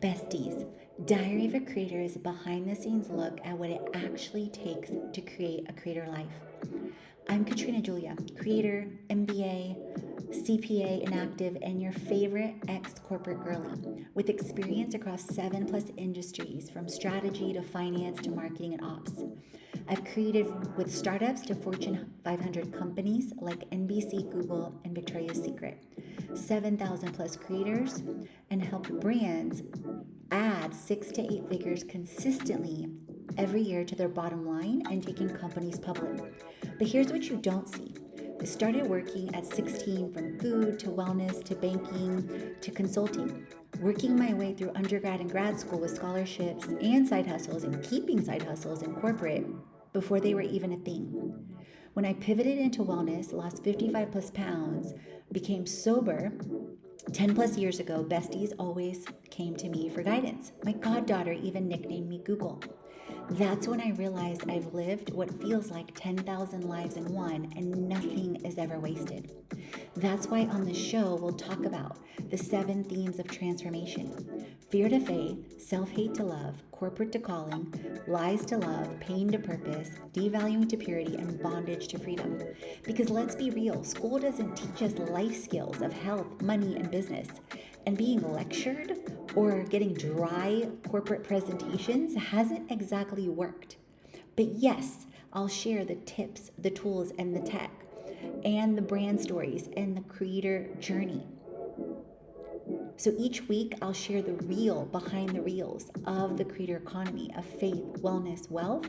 Besties, Diary of a Creator is a behind the scenes look at what it actually takes to create a creator life. I'm Katrina Julia, creator, MBA, CPA, inactive, and your favorite ex corporate girly with experience across 7+ industries from strategy to finance to marketing and ops. I've created with startups to Fortune 500 companies like NBC, Google, and Victoria's Secret, 7,000 plus creators, and helped brands add 6 to 8 figures consistently every year to their bottom line and taking companies public. But here's what you don't see. I started working at 16 from food to wellness to banking to consulting, working my way through undergrad and grad school with scholarships and side hustles and keeping side hustles in corporate before they were even a thing. When I pivoted into wellness, lost 55 plus pounds, became sober 10 plus years ago, besties always came to me for guidance. My goddaughter even nicknamed me Google. That's when I realized I've lived what feels like 10,000 lives in one and nothing is ever wasted. That's why on the show we'll talk about the 7 themes of transformation: fear to faith, self hate to love, corporate to calling, lies to love, pain to purpose, devaluing to purity, and bondage to freedom. Because let's be real, school doesn't teach us life skills of health, money, and business. And being lectured or getting dry corporate presentations hasn't exactly worked. But yes, I'll share the tips, the tools, and the tech, and the brand stories and the creator journey. So each week, I'll share the real behind the reels of the creator economy of faith, wellness, wealth,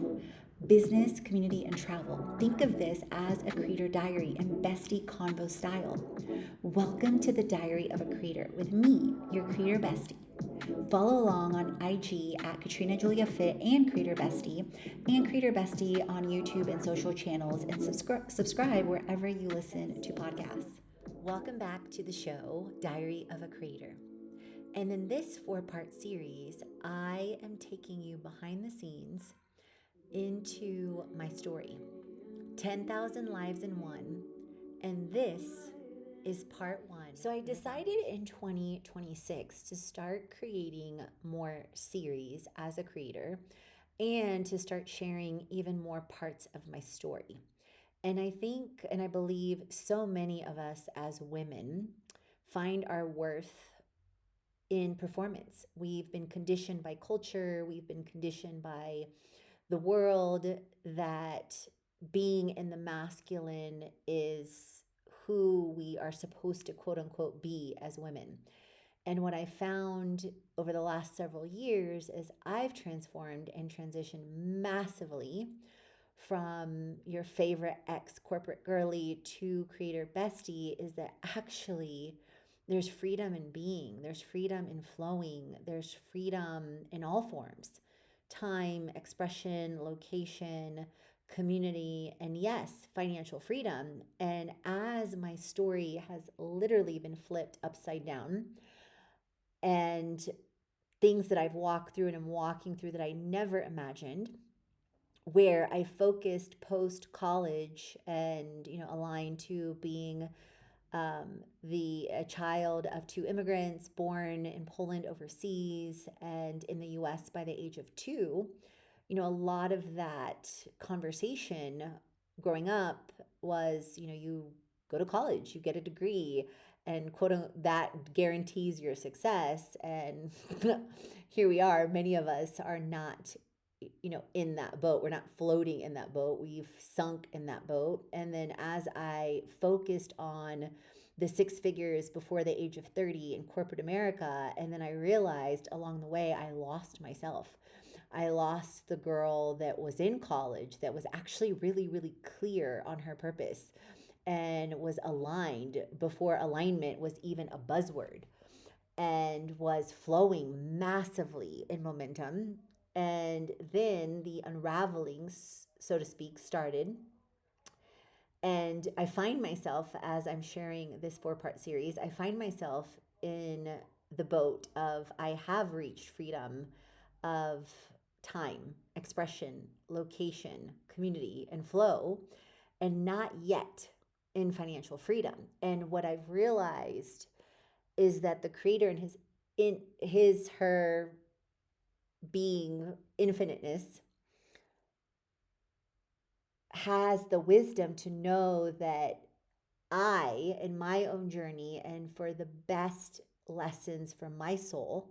business, community, and travel. Think of this as a creator diary and bestie convo style. Welcome to the Diary of a Creator with me, your creator bestie. Follow along on IG at Katrina Julia Fit and Creator Bestie on YouTube and social channels, and subscribe wherever you listen to podcasts. Welcome back to the show, Diary of a Creator. And in this 4-part series, I am taking you behind the scenes into my story, 10,000 Lives in One. And this is part 1. So I decided in 2026 to start creating more series as a creator and to start sharing even more parts of my story. And I think and I believe so many of us as women find our worth in performance. We've been conditioned by culture, we've been conditioned by the world that being in the masculine is who we are supposed to quote unquote be as women. And what I found over the last several years is I've transformed and transitioned massively from your favorite ex corporate girly to creator bestie is that actually there's freedom in being, there's freedom in flowing, there's freedom in all forms: time, expression, location, community, and yes, financial freedom. And as my story has literally been flipped upside down, and things that I've walked through and I'm walking through that I never imagined, where I focused post college and aligned to being the a child of 2 immigrants born in Poland overseas and in the US by the age of 2. A lot of that conversation growing up was, you go to college, you get a degree, and that guarantees your success. And here we are, many of us are not in that boat. We're not floating in that boat. We've sunk in that boat. And then as I focused on the 6 figures before the age of 30 in corporate America, and then I realized along the way I lost myself. I lost the girl that was in college that was actually really, really clear on her purpose and was aligned before alignment was even a buzzword, and was flowing massively in momentum. And then the unraveling, so to speak, started. And I find myself, as I'm sharing this 4-part series, I find myself in the boat of I have reached freedom of time, expression, location, community, and flow, and not yet in financial freedom. And what I've realized is that the creator in her being infiniteness has the wisdom to know that I, in my own journey, and for the best lessons for my soul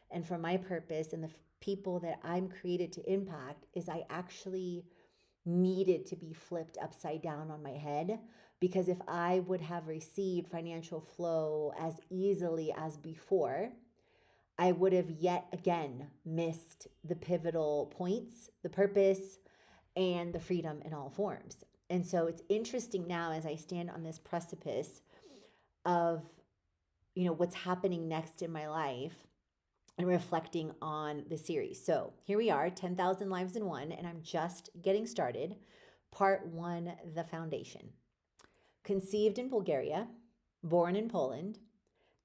and for my purpose and the people that I'm created to impact, is I actually needed to be flipped upside down on my head. Because if I would have received financial flow as easily as before, I would have yet again missed the pivotal points, the purpose, and the freedom in all forms. And so it's interesting now as I stand on this precipice of, what's happening next in my life and reflecting on the series. So here we are, 10,000 Lives in One, and I'm just getting started. Part one, the foundation. Conceived in Bulgaria, born in Poland,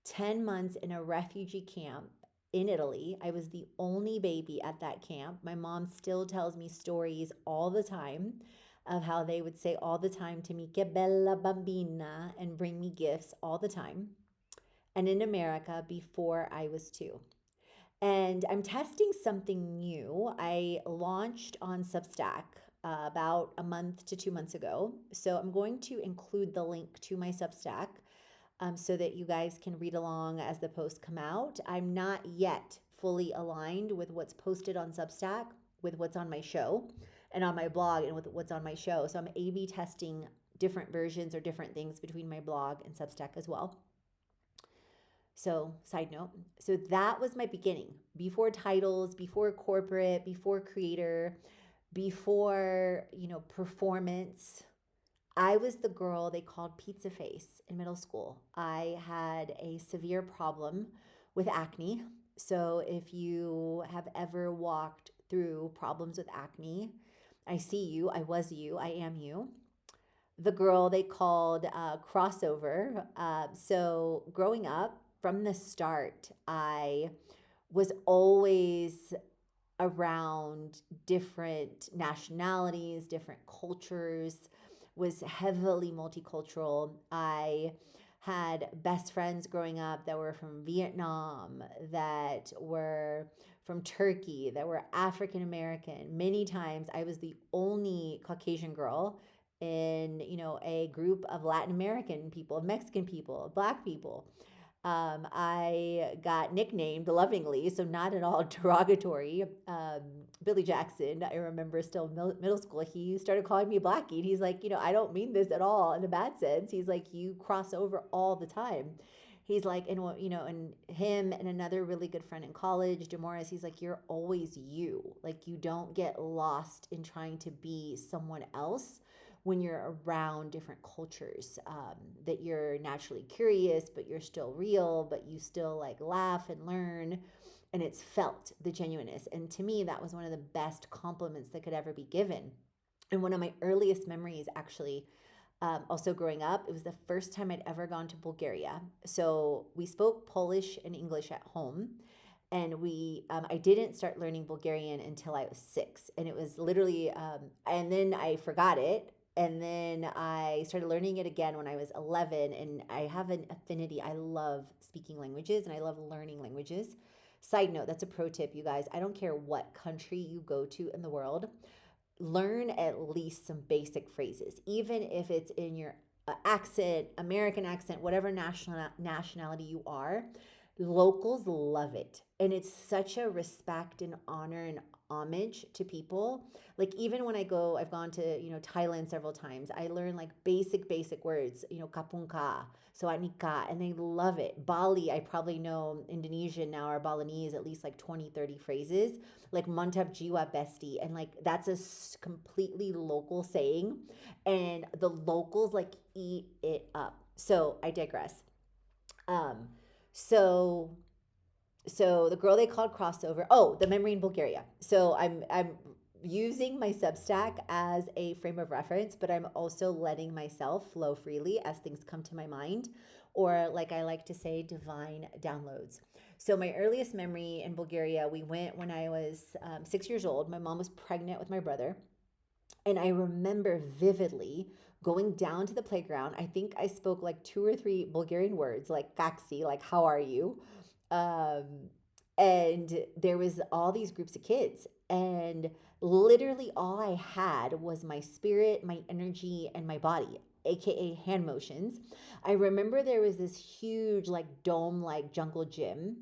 10 months in a refugee camp in Italy. I was the only baby at that camp. My mom still tells me stories all the time of how they would say all the time to me, "Che bella bambina," and bring me gifts all the time. And in America before I was 2. And I'm testing something new. I launched on Substack about a month to 2 months ago. So I'm going to include the link to my Substack so that you guys can read along as the posts come out. I'm not yet fully aligned with what's posted on Substack, with what's on my show and on my blog and with what's on my show. So I'm A/B testing different versions or different things between my blog and Substack as well. So, side note. So that was my beginning. Before titles, before corporate, before creator, before, performance. I was the girl they called pizza face in middle school. I had a severe problem with acne. So if you have ever walked through problems with acne, I see you, I was you, I am you. The girl they called crossover. So growing up from the start, I was always around different nationalities, different cultures, was heavily multicultural. I had best friends growing up that were from Vietnam, that were from Turkey, that were African American. Many times I was the only Caucasian girl in, a group of Latin American people, Mexican people, Black people. I got nicknamed lovingly, so not at all derogatory. Billy Jackson, I remember still middle school, he started calling me Blackie. And he's like, I don't mean this at all in a bad sense. He's like, you cross over all the time. He's like, and him and another really good friend in college, Demoris, he's like, you're always you. Like, you don't get lost in trying to be someone else when you're around different cultures, that you're naturally curious, but you're still real, but you still like laugh and learn. And it's felt the genuineness. And to me, that was one of the best compliments that could ever be given. And one of my earliest memories, actually, also growing up, it was the first time I'd ever gone to Bulgaria. So we spoke Polish and English at home. And I didn't start learning Bulgarian until I was 6. And it was literally, and then I forgot it. And then I started learning it again when I was 11. And I have an affinity. I love speaking languages and I love learning languages. Side note, that's a pro tip, you guys. I don't care what country you go to in the world, learn at least some basic phrases, even if it's in your accent, American accent, whatever nationality you are. Locals love it. And it's such a respect and honor and homage to people. Like, even when I've gone to, Thailand several times, I learn like basic words, kapunka, soanika, and they love it. Bali, I probably know Indonesian now or Balinese, at least like 20-30 phrases, like mantap jiwa bestie. And like, that's a completely local saying. And the locals like eat it up. So I digress. Um, so so the girl they called crossover. Oh, the memory in Bulgaria. So I'm using my Substack as a frame of reference, but I'm also letting myself flow freely as things come to my mind, or like I like to say, divine downloads. So my earliest memory in Bulgaria, we went when I was 6 years old. My mom was pregnant with my brother. And I remember vividly going down to the playground. I think I spoke like 2 or 3 Bulgarian words, like kaksi, like how are you? Um, and there was all these groups of kids, and literally all I had was my spirit, my energy, and my body, aka hand motions. I remember there was this huge like dome like jungle gym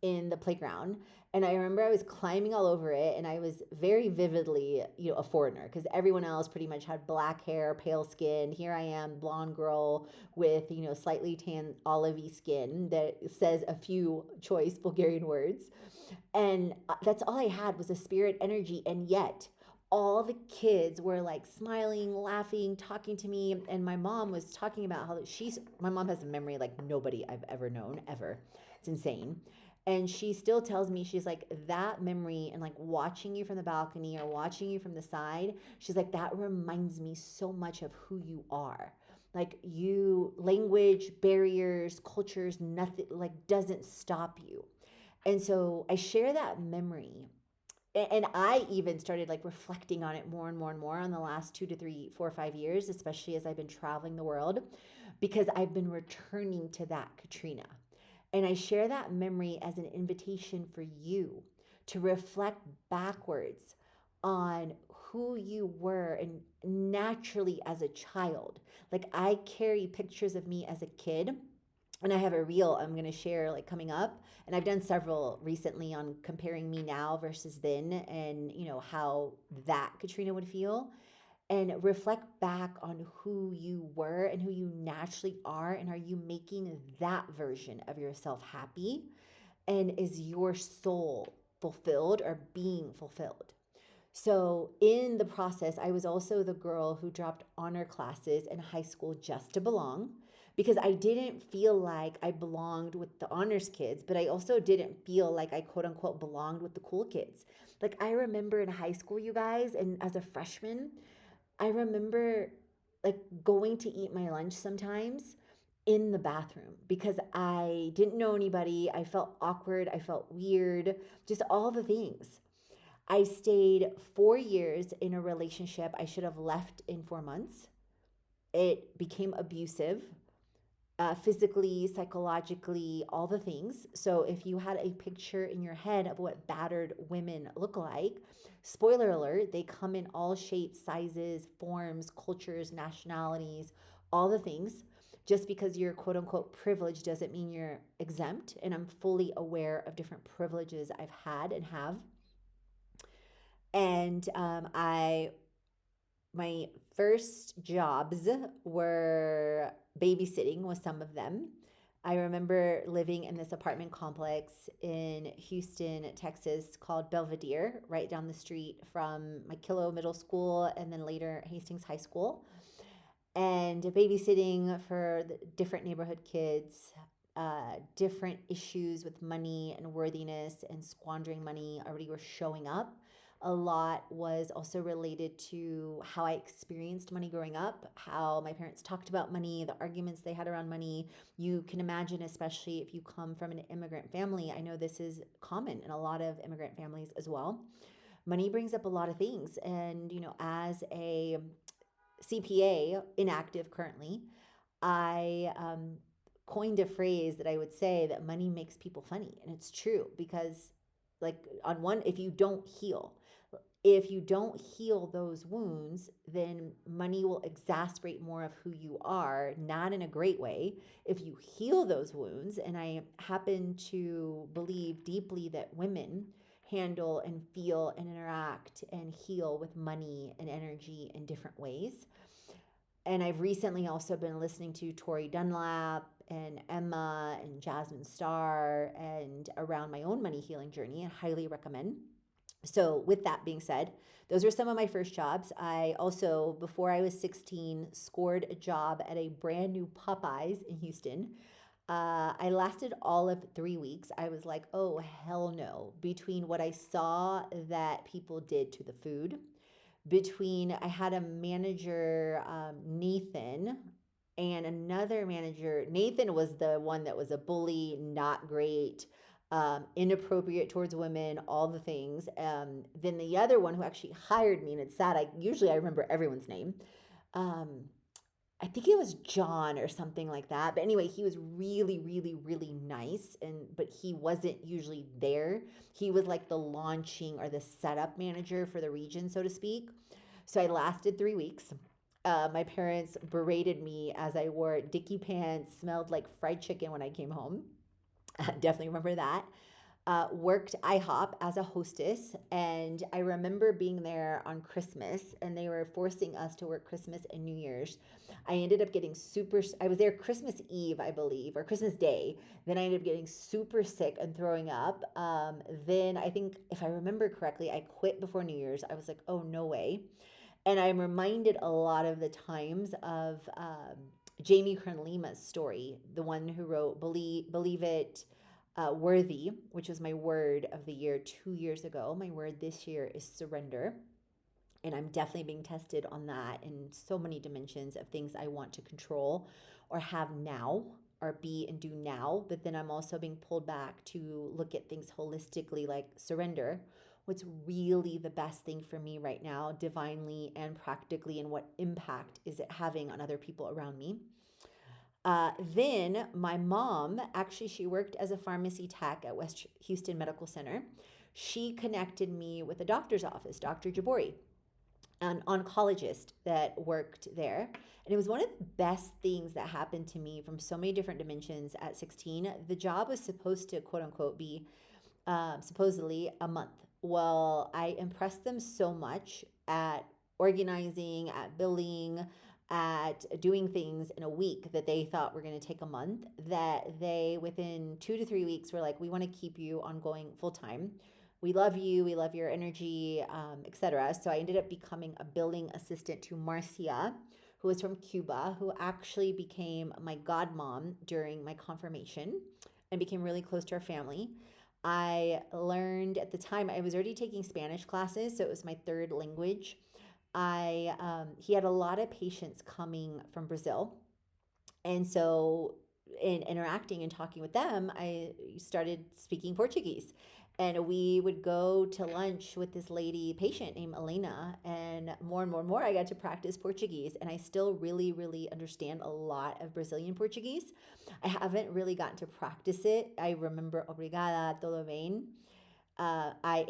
in the playground, and I remember I was climbing all over it, and I was very vividly, a foreigner, because everyone else pretty much had black hair, pale skin. Here I am, blonde girl with, slightly tan olivey skin that says a few choice Bulgarian words. And that's all I had was a spirit energy. And yet, all the kids were like smiling, laughing, talking to me. And my mom was talking about how my mom has a memory like nobody I've ever known, ever. It's insane. And she still tells me, she's like, that memory and like watching you from the balcony or watching you from the side, she's like, that reminds me so much of who you are. Like, you, language, barriers, cultures, nothing like doesn't stop you. And so I share that memory. And I even started like reflecting on it more and more and more on the last 2 to 3, 4, 5 years, especially as I've been traveling the world, because I've been returning to that Katrina. And I share that memory as an invitation for you to reflect backwards on who you were and naturally as a child. Like, I carry pictures of me as a kid, and I have a reel I'm going to share like coming up, and I've done several recently on comparing me now versus then, and how that Katrina would feel, and reflect back on who you were and who you naturally are, and are you making that version of yourself happy, and is your soul fulfilled or being fulfilled. So, in the process, I was also the girl who dropped honor classes in high school just to belong, because I didn't feel like I belonged with the honors kids, but I also didn't feel like I quote unquote belonged with the cool kids. Like, I remember in high school, you guys, and as a freshman, I remember like going to eat my lunch sometimes in the bathroom because I didn't know anybody. I felt awkward. I felt weird, just all the things. I stayed 4 years in a relationship I should have left in 4 months. It became abusive, physically, psychologically, all the things. So, if you had a picture in your head of what battered women look like, spoiler alert, they come in all shapes, sizes, forms, cultures, nationalities, all the things. Just because you're quote unquote privileged doesn't mean you're exempt. And I'm fully aware of different privileges I've had and have. And my first jobs were babysitting with some of them. I remember living in this apartment complex in Houston, Texas, called Belvedere, right down the street from my Kilo Middle School and then later Hastings High School, and babysitting for the different neighborhood kids, different issues with money and worthiness and squandering money already were showing up. A lot was also related to how I experienced money growing up, how my parents talked about money, the arguments they had around money. You can imagine, especially if you come from an immigrant family, I know this is common in a lot of immigrant families as well. Money brings up a lot of things. And, as a CPA, inactive currently, I coined a phrase that I would say that money makes people funny. And it's true because, like, on one, if you don't heal those wounds, then money will exacerbate more of who you are, not in a great way. If you heal those wounds, and I happen to believe deeply that women handle and feel and interact and heal with money and energy in different ways. And I've recently also been listening to Tori Dunlap and Emma and Jasmine Starr and around my own money healing journey, and highly recommend. So, with that being said, those are some of my first jobs. I also, before I was 16, scored a job at a brand new Popeyes in Houston. I lasted all of 3 weeks. I was like, oh, hell no. Between what I saw that people did to the food, I had a manager, Nathan, and another manager. Nathan was the one that was a bully, not great, inappropriate towards women, all the things. Then the other one who actually hired me, and it's sad, I remember everyone's name. Um, I think it was John or something like that. But anyway, he was really, really, really nice. But he wasn't usually there. He was like the launching or the setup manager for the region, so to speak. So I lasted 3 weeks. My parents berated me as I wore dicky pants, smelled like fried chicken when I came home. Definitely remember that. Worked IHOP as a hostess, and I remember being there on Christmas, and they were forcing us to work Christmas and New Year's. I ended up getting I was there Christmas Eve, I believe, or Christmas Day. Then I ended up getting super sick and throwing up. Then I think, if I remember correctly, I quit before New Year's. I was like, oh, no way. And I'm reminded a lot of the times of Jamie Kern Lima's story, the one who wrote Believe It, Worthy, which was my word of the year 2 years ago. My word this year is surrender. And I'm definitely being tested on that in so many dimensions of things I want to control or have now or be and do now. But then I'm also being pulled back to look at things holistically, like surrender. What's really the best thing for me right now, divinely and practically, and what impact is it having on other people around me? Then my mom, actually, she worked as a pharmacy tech at West Houston Medical Center. She connected me with a doctor's office, Dr. Jabori, an oncologist that worked there. And it was one of the best things that happened to me from so many different dimensions at 16. The job was supposed to, quote unquote, be supposedly a month. Well, I impressed them so much at organizing, at billing, at doing things in a week that they thought were going to take a month, that they, within 2 to 3 weeks, were like, we want to keep you ongoing full time. We love you. We love your energy, etc. So I ended up becoming a billing assistant to Marcia, who was from Cuba, who actually became my godmom during my confirmation and became really close to our family. I learned at the time, I was already taking Spanish classes, so it was my third language. He had a lot of patients coming from Brazil, and so in interacting and talking with them, I started speaking Portuguese. And we would go to lunch with this lady patient named Elena, and more and more, I got to practice Portuguese. And I still really, really understand a lot of Brazilian Portuguese. I haven't really gotten to practice it. I remember obrigada, todo bem. I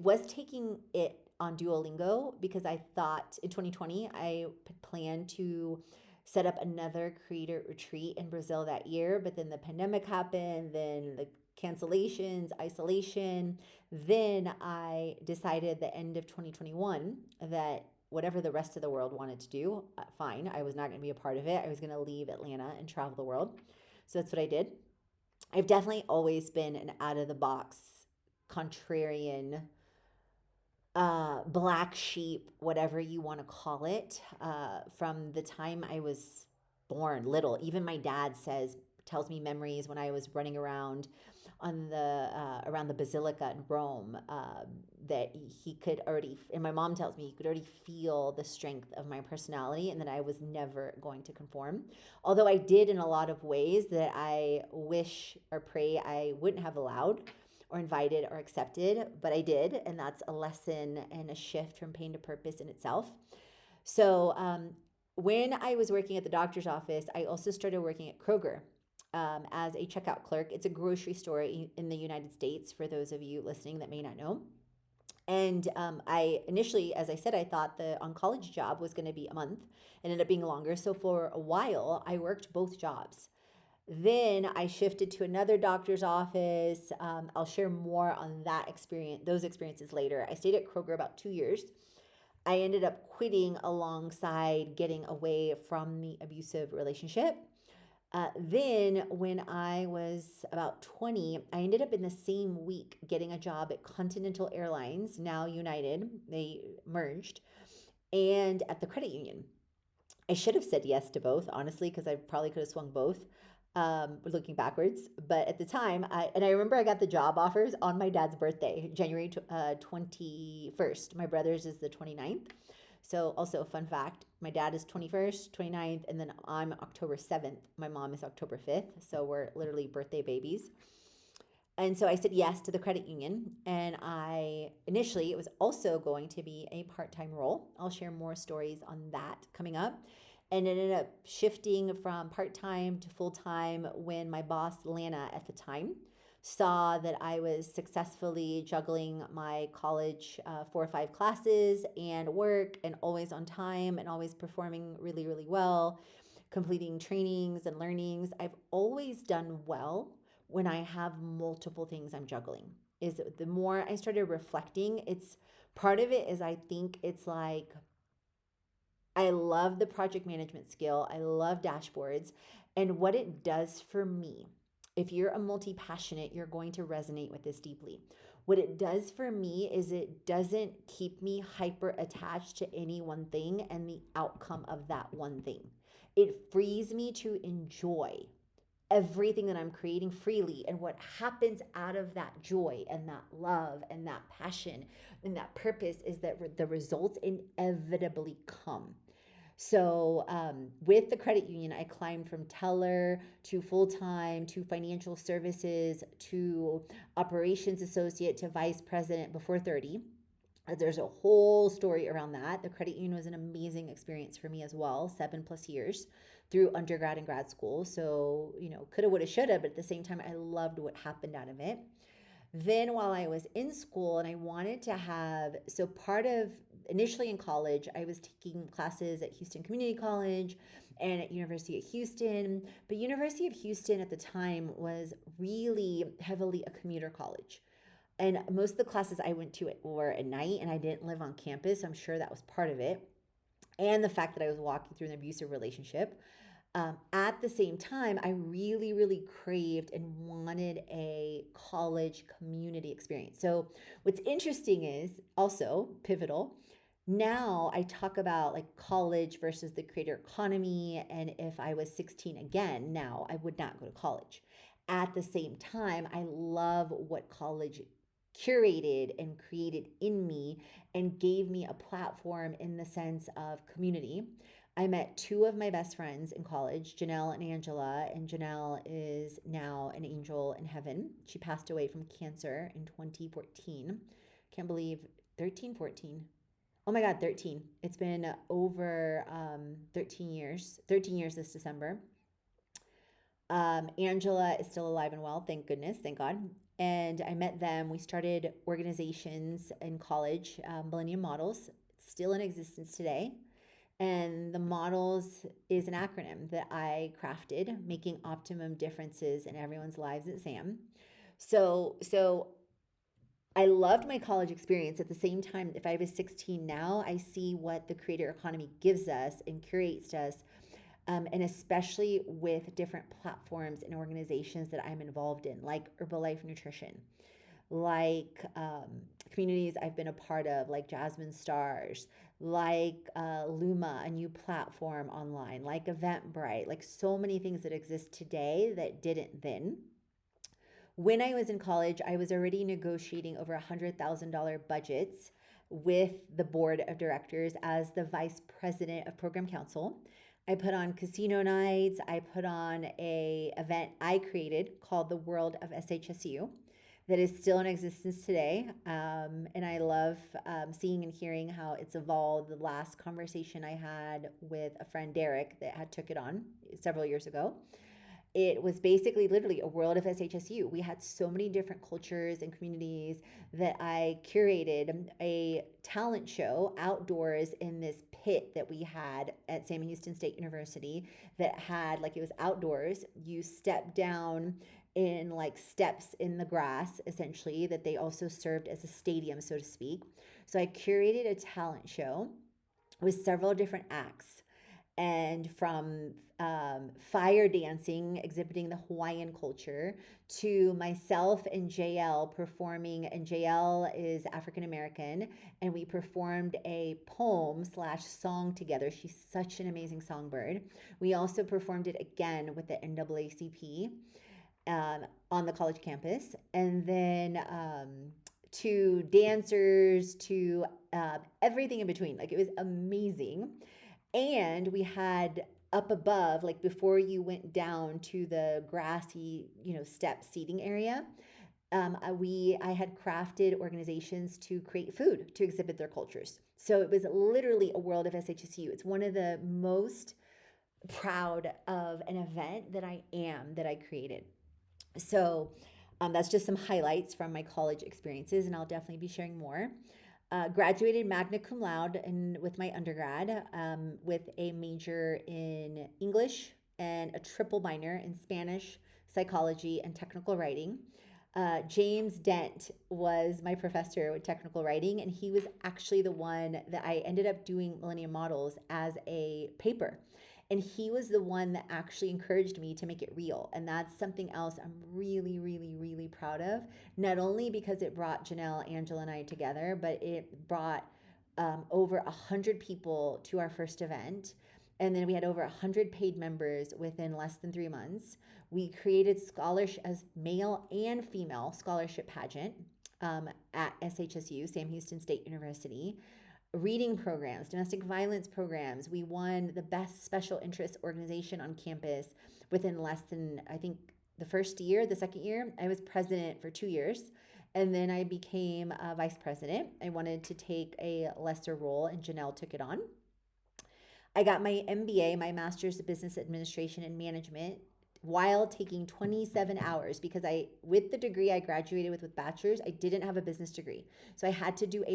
was taking it on Duolingo because I thought in 2020 I planned to set up another creator retreat in Brazil that year, but then the pandemic happened, then the cancellations, isolation. Then I decided the end of 2021 that whatever the rest of the world wanted to do, fine. I was not going to be a part of it. I was going to leave Atlanta and travel the world. So that's what I did. I've definitely always been an out of the box, contrarian, black sheep, whatever you want to call it, from the time I was born, little. Even my dad tells me memories when I was running around on the around the basilica in Rome, that he could already, and my mom tells me he could already feel the strength of my personality, and that I was never going to conform. Although I did in a lot of ways that I wish or pray I wouldn't have allowed or invited or accepted, but I did, and that's a lesson and a shift from pain to purpose in itself. So when I was working at the doctor's office, I also started working at Kroger as a checkout clerk. It's a grocery store in the United States, for those of you listening that may not know. And I initially, as I said, I thought the oncology job was going to be a month. It ended up being longer. So for a while, I worked both jobs. Then I shifted to another doctor's office. I'll share more on those experiences later. I stayed at Kroger about 2 years. I ended up quitting alongside getting away from the abusive relationship. Then, when I was about 20, I ended up in the same week getting a job at Continental Airlines, now United. They merged, and at the credit union. I should have said yes to both, honestly, because I probably could have swung both, looking backwards. But at the time, I remember I got the job offers on my dad's birthday, January 21st. My brother's is the 29th. So also a fun fact, my dad is 21st, 29th, and then I'm October 7th. My mom is October 5th. So we're literally birthday babies. And so I said yes to the credit union. And initially, it was also going to be a part-time role. I'll share more stories on that coming up. and it ended up shifting from part-time to full-time when my boss, Lana, at the time saw that I was successfully juggling my college 4 or 5 classes and work and always on time and always performing really, really well, completing trainings and learnings. I've always done well when I have multiple things I'm juggling. Is the more I started reflecting, it's part of it is I think it's like I love the project management skill. I love dashboards and what it does for me. If you're a multi-passionate, you're going to resonate with this deeply. What it does for me is it doesn't keep me hyper attached to any one thing and the outcome of that one thing. It frees me to enjoy everything that I'm creating freely. And what happens out of that joy and that love and that passion and that purpose is that the results inevitably come. So, with the credit union, I climbed from teller to full time to financial services to operations associate to vice president before 30. There's a whole story around that. The credit union was an amazing experience for me as well, 7+ years through undergrad and grad school. So, coulda, woulda, shoulda, but at the same time, I loved what happened out of it. Then, while I was in school, and I wanted to have, so part of initially in college, I was taking classes at Houston Community College and at University of Houston. But University of Houston at the time was really heavily a commuter college. And most of the classes I went to were at night, and I didn't live on campus. I'm sure that was part of it. And the fact that I was walking through an abusive relationship. At the same time, I really, really craved and wanted a college community experience. So, what's interesting is also pivotal. Now I talk about like college versus the creator economy. And if I was 16 again, now I would not go to college. At the same time, I love what college curated and created in me and gave me a platform in the sense of community. I met 2 of my best friends in college, Janelle and Angela, and Janelle is now an angel in heaven. She passed away from cancer in 2014. Can't believe 13, 14. Oh my God, 13. It's been over 13 years, 13 years this December. Angela is still alive and well, thank goodness, thank God. And I met them. We started organizations in college, Millennium Models, it's still in existence today. And the models is an acronym that I crafted, making optimum differences in everyone's lives at SAM. So I loved my college experience. At the same time, if I was 16 now, I see what the creator economy gives us and curates us, and especially with different platforms and organizations that I'm involved in, like Herbalife Nutrition, like communities I've been a part of, like Jasmine Stars, like Luma, a new platform online, like Eventbrite, like so many things that exist today that didn't then. When I was in college, I was already negotiating over $100,000 budgets with the board of directors as the vice president of program council. I put on casino nights. I put on a event I created called the World of SHSU that is still in existence today. And I love seeing and hearing how it's evolved. The last conversation I had with a friend, Derek, that had took it on several years ago, it was basically literally a world of SHSU. We had so many different cultures and communities that I curated a talent show outdoors in this pit that we had at Sam Houston State University that had, like, it was outdoors. You step down in like steps in the grass, essentially, that they also served as a stadium, so to speak. So I curated a talent show with several different acts, and from fire dancing, exhibiting the Hawaiian culture, to myself and JL performing. And JL is African American, and we performed a poem slash song together. She's such an amazing songbird. We also performed it again with the NAACP on the college campus, and then to dancers, to everything in between. Like, it was amazing. And we had up above, like before you went down to the grassy, step seating area, I had crafted organizations to create food to exhibit their cultures. So it was literally a world of SHSU. It's one of the most proud of an event that I am that I created. So that's just some highlights from my college experiences, and I'll definitely be sharing more. Graduated magna cum laude and with my undergrad with a major in English and a triple minor in Spanish, psychology, and technical writing. James Dent was my professor with technical writing, and he was actually the one that I ended up doing Millennium Models as a paper. And he was the one that actually encouraged me to make it real. And that's something else I'm really, really, really proud of. Not only because it brought Janelle, Angela, and I together, but it brought over 100 people to our first event. And then we had over 100 paid members within less than 3 months. We created scholarship as male and female scholarship pageant at SHSU, Sam Houston State University. Reading programs, domestic violence programs. We won the best special interest organization on campus within less than, I think, the first year. The second year, I was president for 2 years. And then I became a vice president. I wanted to take a lesser role, and Janelle took it on. I got my MBA, my master's of business administration and management, while taking 27 hours because with the degree I graduated with bachelor's, I didn't have a business degree. So I had to do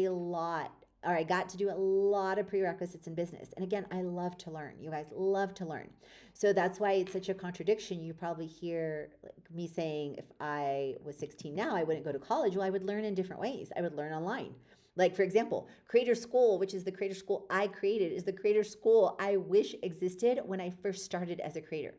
I got to do a lot of prerequisites in business. And again, I love to learn. You guys love to learn. So that's why it's such a contradiction. You probably hear me saying if I was 16 now, I wouldn't go to college. Well, I would learn in different ways. I would learn online. Like, for example, Creator School, which is the creator school I created, is the creator school I wish existed when I first started as a creator.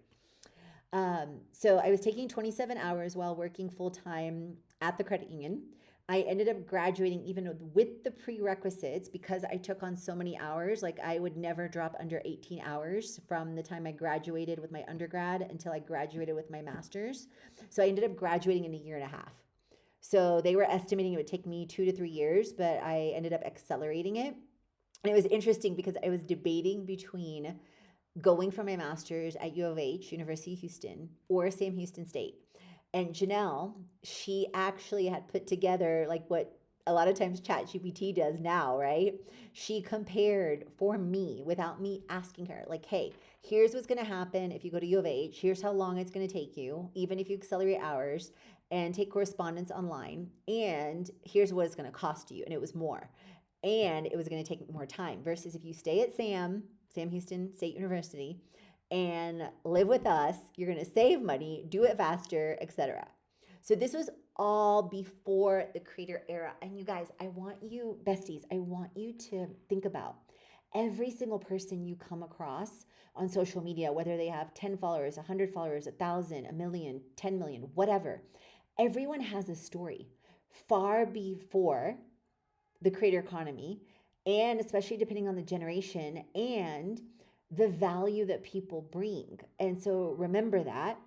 So I was taking 27 hours while working full time at the credit union. I ended up graduating even with the prerequisites because I took on so many hours. Like, I would never drop under 18 hours from the time I graduated with my undergrad until I graduated with my master's. So I ended up graduating in a year and a half. So they were estimating it would take me 2 to 3 years, but I ended up accelerating it. And it was interesting because I was debating between going for my master's at U of H, University of Houston, or Sam Houston State. And Janelle, she actually had put together like what a lot of times ChatGPT does now, right? She compared for me without me asking her, like, hey, here's what's going to happen if you go to U of H. Here's how long it's going to take you, even if you accelerate hours and take correspondence online. And here's what it's going to cost you. And it was more. And it was going to take more time versus if you stay at Sam Houston State University, and live with us, you're going to save money, do it faster, etc. So this was all before the creator era. And you guys, I want you, besties, I want you to think about every single person you come across on social media, whether they have 10 followers, 100 followers, 1,000, a million, 10 million, whatever. Everyone has a story far before the creator economy, and especially depending on the generation and the value that people bring. And so remember that.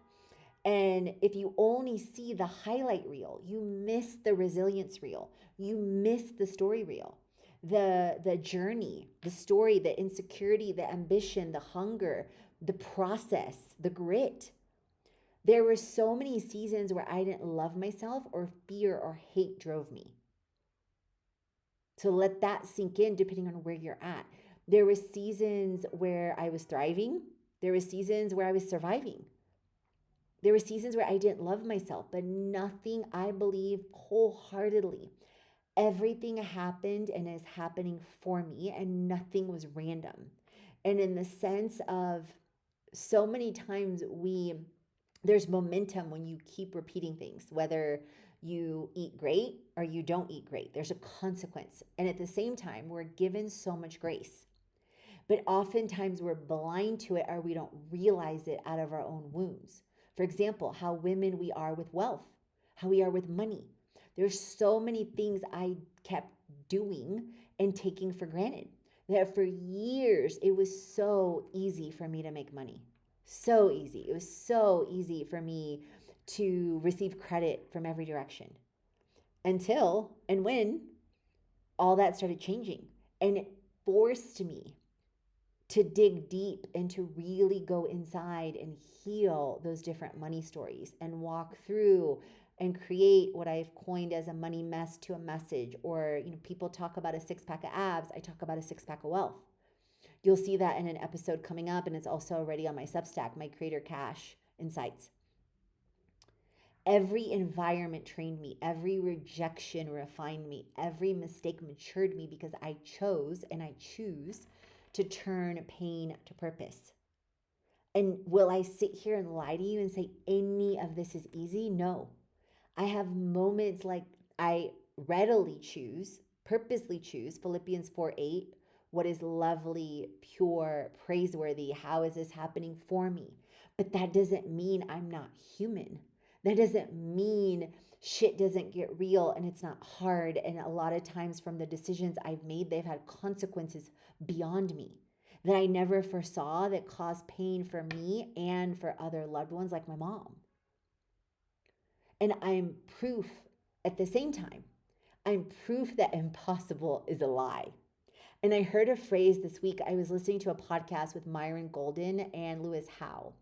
And if you only see the highlight reel, you miss the resilience reel, you miss the story reel, the journey, the story, the insecurity, the ambition, the hunger, the process, the grit. There were so many seasons where I didn't love myself, or fear or hate drove me. So let that sink in depending on where you're at. There were seasons where I was thriving. There were seasons where I was surviving. There were seasons where I didn't love myself, but nothing, I believe wholeheartedly, everything happened and is happening for me, and nothing was random. And in the sense of so many times there's momentum when you keep repeating things, whether you eat great or you don't eat great. There's a consequence. And at the same time, we're given so much grace. But oftentimes we're blind to it, or we don't realize it out of our own wounds. For example, how women we are with wealth, how we are with money. There's so many things I kept doing and taking for granted that for years it was so easy for me to make money. So easy. It was so easy for me to receive credit from every direction until and when all that started changing. And it forced me to dig deep and to really go inside and heal those different money stories and walk through and create what I've coined as a money mess to a message. Or, people talk about a 6-pack of abs, I talk about a 6-pack of wealth. You'll see that in an episode coming up, and it's also already on my Substack, my Creator Cash Insights. Every environment trained me, every rejection refined me, every mistake matured me because I chose and I choose to turn pain to purpose. And will I sit here and lie to you and say any of this is easy? No. I have moments like I readily choose, purposely choose Philippians 4:8. What is lovely, pure, praiseworthy? How is this happening for me? But that doesn't mean I'm not human. That doesn't mean shit doesn't get real and it's not hard. And a lot of times from the decisions I've made, they've had consequences beyond me that I never foresaw that caused pain for me and for other loved ones like my mom. And I'm proof at the same time. I'm proof that impossible is a lie. And I heard a phrase this week. I was listening to a podcast with Myron Golden and Lewis Howe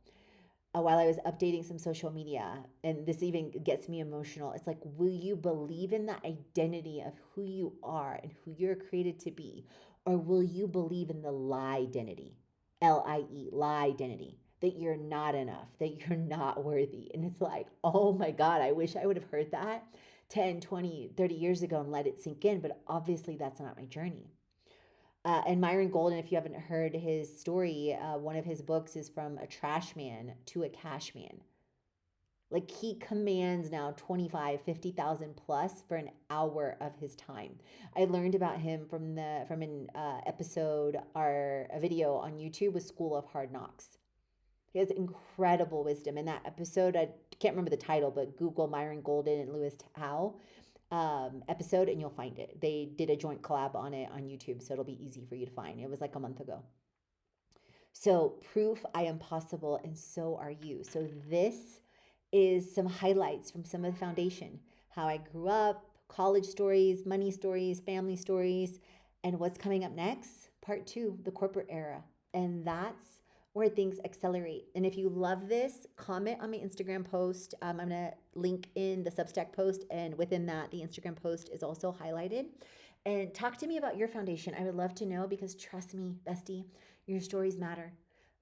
while I was updating some social media. And this even gets me emotional. It's like, will you believe in the identity of who you are and who you're created to be? Or will you believe in the lie identity? Lie, lie identity. That you're not enough, that you're not worthy. And it's like, oh my God, I wish I would have heard that 10, 20, 30 years ago and let it sink in. But obviously, that's not my journey. And Myron Golden, if you haven't heard his story, one of his books is From a Trash Man to a Cash Man. Like he commands now 25, 50,000 plus for an hour of his time. I learned about him from an episode or a video on YouTube with School of Hard Knocks. He has incredible wisdom. In that episode, I can't remember the title, but Google Myron Golden and Lewis Howe episode and you'll find it. They did a joint collab on it on YouTube, so it'll be easy for you to find. It was like a month ago. So proof I am possible and so are you. So this is some highlights from some of the foundation, how I grew up, college stories, money stories, family stories, and what's coming up next, part 2, the corporate era. And that's where things accelerate. And if you love this, comment on my Instagram post. I'm going to link in the Substack post, and within that, the Instagram post is also highlighted. And talk to me about your foundation. I would love to know because trust me, bestie, your stories matter.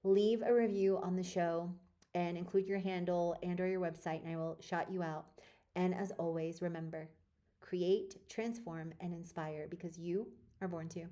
Leave a review on the show and include your handle and or your website, and I will shout you out. And as always, remember, create, transform, and inspire because you are born to.